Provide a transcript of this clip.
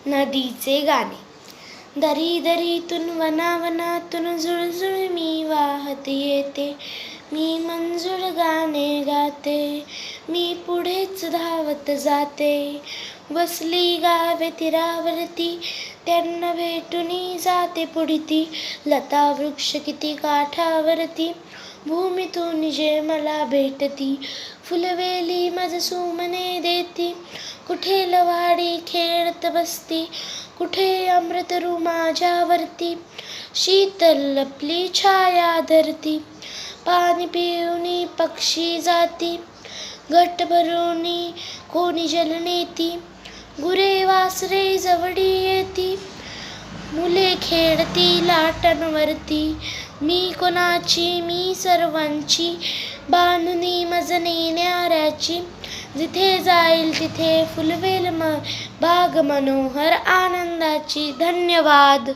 नदीचे गाणे. दरी दरीतून वनावनातून झुळझुळ मी वाहत येते, मी मंजूळ गाणे गाते, मी पुढेच धावत जाते. बसली गावे तीरावरती, त्यांना भेटूनी जाते पुढती. लता वृक्ष किती काठावरती, भूमीतून जे मला भेटती. फुलवेली माझ सुमने देती, कुठे लवाडी खेळत बसती, कुठे अमृतरू माझ्यावरती. शीतल लपली छाया धरती, पाणी पिऊनी पक्षी जाती. घट भरूनी कोणी जल नेती, गुरे वासरे जवळी येती. मुले खेळती लाटांवरती, मी कोणाची मी सर्वांची. बांधुनी मज नेणाऱ्याची, जिथे जाईल तिथे फुलवेल बाग मनोहर आनंदाची. धन्यवाद.